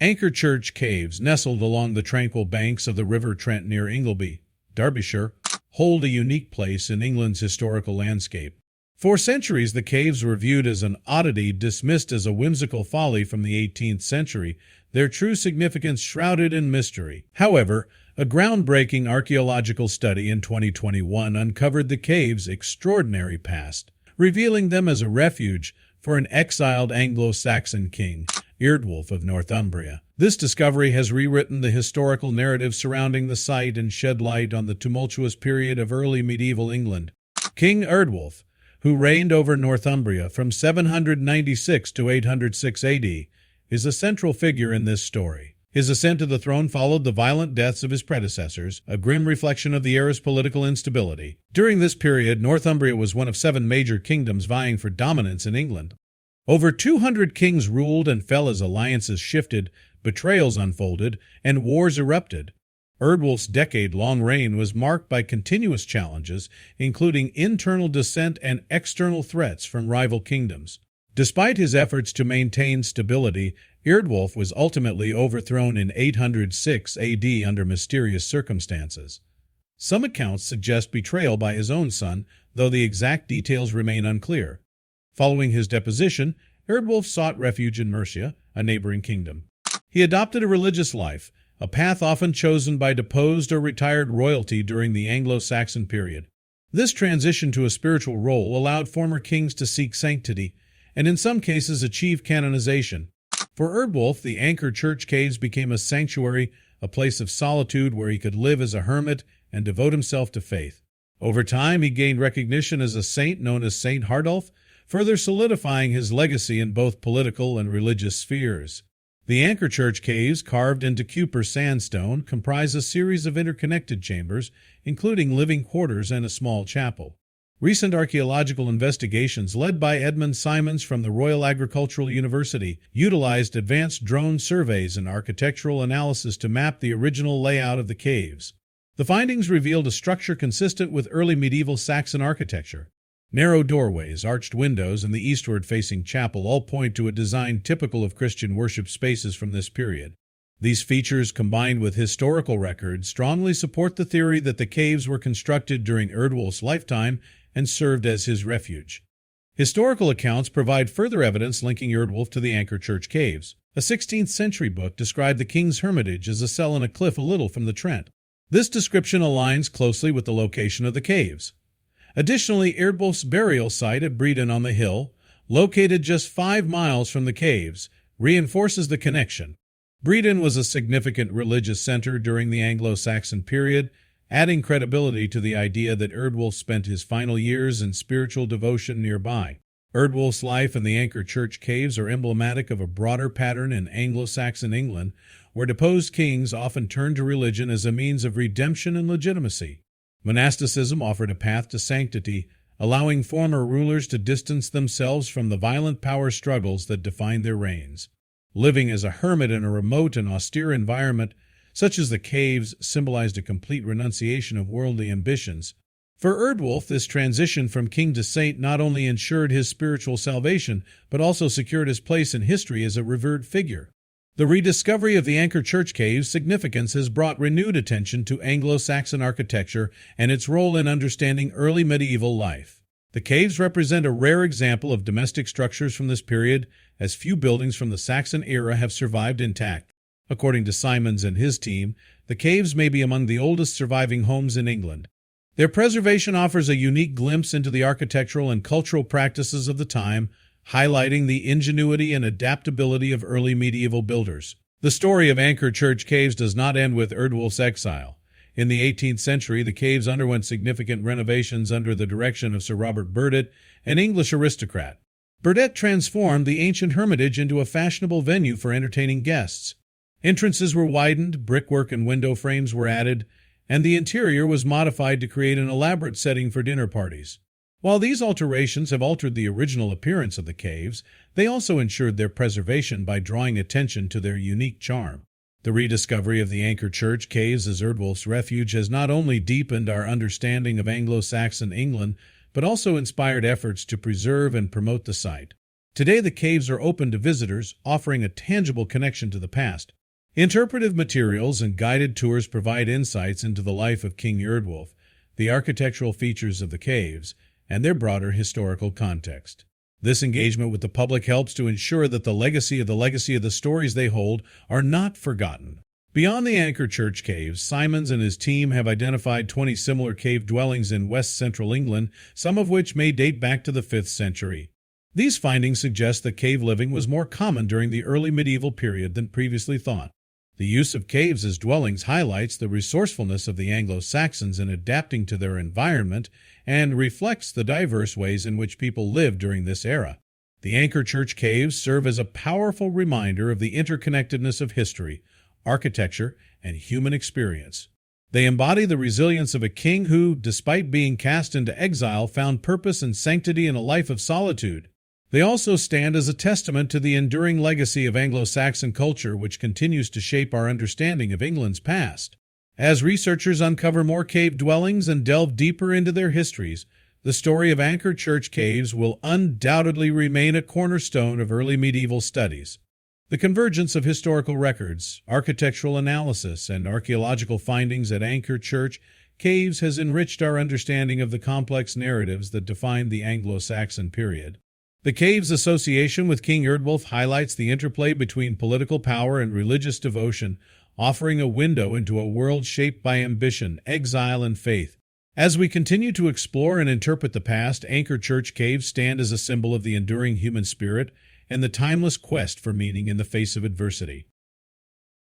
Anchor Church Caves, nestled along the tranquil banks of the River Trent near Ingleby, Derbyshire, hold a unique place in England's historical landscape. For centuries, the caves were viewed as an oddity dismissed as a whimsical folly from the 18th century, their true significance shrouded in mystery. However, a groundbreaking archaeological study in 2021 uncovered the caves' extraordinary past, revealing them as a refuge for an exiled Anglo-Saxon king, Eardwulf of Northumbria. This discovery has rewritten the historical narrative surrounding the site and shed light on the tumultuous period of early medieval England. King Eardwulf, who reigned over Northumbria from 796 to 806 AD, is a central figure in this story. His ascent to the throne followed the violent deaths of his predecessors, a grim reflection of the era's political instability. During this period, Northumbria was one of 7 major kingdoms vying for dominance in England. Over 200 kings ruled and fell as alliances shifted, betrayals unfolded, and wars erupted. Eardwulf's decade-long reign was marked by continuous challenges, including internal dissent and external threats from rival kingdoms. Despite his efforts to maintain stability, Eardwulf was ultimately overthrown in 806 AD under mysterious circumstances. Some accounts suggest betrayal by his own son, though the exact details remain unclear. Following his deposition, Eardwulf sought refuge in Mercia, a neighboring kingdom. He adopted a religious life, a path often chosen by deposed or retired royalty during the Anglo-Saxon period. This transition to a spiritual role allowed former kings to seek sanctity, and in some cases achieve canonization. For Eardwulf, the Anchor Church Caves became a sanctuary, a place of solitude where he could live as a hermit and devote himself to faith. Over time, he gained recognition as a saint known as Saint Eardwulf, further solidifying his legacy in both political and religious spheres. The Anchor Church Caves, carved into Cupar sandstone, comprise a series of interconnected chambers, including living quarters and a small chapel. Recent archaeological investigations led by Edmund Simons from the Royal Agricultural University utilized advanced drone surveys and architectural analysis to map the original layout of the caves. The findings revealed a structure consistent with early medieval Saxon architecture. Narrow doorways, arched windows, and the eastward-facing chapel all point to a design typical of Christian worship spaces from this period. These features, combined with historical records, strongly support the theory that the caves were constructed during Eardwulf's lifetime and served as his refuge. Historical accounts provide further evidence linking Eardwulf to the Anchor Church Caves. A 16th-century book described the king's hermitage as a cell in a cliff a little from the Trent. This description aligns closely with the location of the caves. Additionally, Eardwulf's burial site at Bredon-on-the-Hill, located just 5 miles from the caves, reinforces the connection. Bredon was a significant religious center during the Anglo-Saxon period, adding credibility to the idea that Eardwulf spent his final years in spiritual devotion nearby. Eardwulf's life and the Anchor Church Caves are emblematic of a broader pattern in Anglo-Saxon England, where deposed kings often turned to religion as a means of redemption and legitimacy. Monasticism offered a path to sanctity, allowing former rulers to distance themselves from the violent power struggles that defined their reigns. Living as a hermit in a remote and austere environment, such as the caves, symbolized a complete renunciation of worldly ambitions. For Eardwulf, this transition from king to saint not only ensured his spiritual salvation, but also secured his place in history as a revered figure. The rediscovery of the Anchor Church Caves' significance has brought renewed attention to Anglo-Saxon architecture and its role in understanding early medieval life. The caves represent a rare example of domestic structures from this period, as few buildings from the Saxon era have survived intact. According to Simons and his team, the caves may be among the oldest surviving homes in England. Their preservation offers a unique glimpse into the architectural and cultural practices of the time, highlighting the ingenuity and adaptability of early medieval builders. The story of Anchor Church Caves does not end with Eardwulf's exile. In the 18th century, the caves underwent significant renovations under the direction of Sir Robert Burdett, an English aristocrat. Burdett transformed the ancient hermitage into a fashionable venue for entertaining guests. Entrances were widened, brickwork and window frames were added, and the interior was modified to create an elaborate setting for dinner parties. While these alterations have altered the original appearance of the caves, they also ensured their preservation by drawing attention to their unique charm. The rediscovery of the Anchor Church Caves as Eardwulf's refuge has not only deepened our understanding of Anglo-Saxon England, but also inspired efforts to preserve and promote the site. Today the caves are open to visitors, offering a tangible connection to the past. Interpretive materials and guided tours provide insights into the life of King Eardwulf, the architectural features of the caves, and their broader historical context. This engagement with the public helps to ensure that the legacy of the stories they hold are not forgotten. Beyond the Anchor Church caves, Simons and his team have identified 20 similar cave dwellings in west-central England, some of which may date back to the 5th century. These findings suggest that cave living was more common during the early medieval period than previously thought. The use of caves as dwellings highlights the resourcefulness of the Anglo-Saxons in adapting to their environment and reflects the diverse ways in which people lived during this era. The Anchor Church caves serve as a powerful reminder of the interconnectedness of history, architecture, and human experience. They embody the resilience of a king who, despite being cast into exile, found purpose and sanctity in a life of solitude. They also stand as a testament to the enduring legacy of Anglo-Saxon culture which continues to shape our understanding of England's past. As researchers uncover more cave dwellings and delve deeper into their histories, the story of Anchor Church caves will undoubtedly remain a cornerstone of early medieval studies. The convergence of historical records, architectural analysis, and archaeological findings at Anchor Church caves has enriched our understanding of the complex narratives that defined the Anglo-Saxon period. The cave's association with King Eardwulf highlights the interplay between political power and religious devotion, offering a window into a world shaped by ambition, exile, and faith. As we continue to explore and interpret the past, Anchor Church caves stand as a symbol of the enduring human spirit and the timeless quest for meaning in the face of adversity.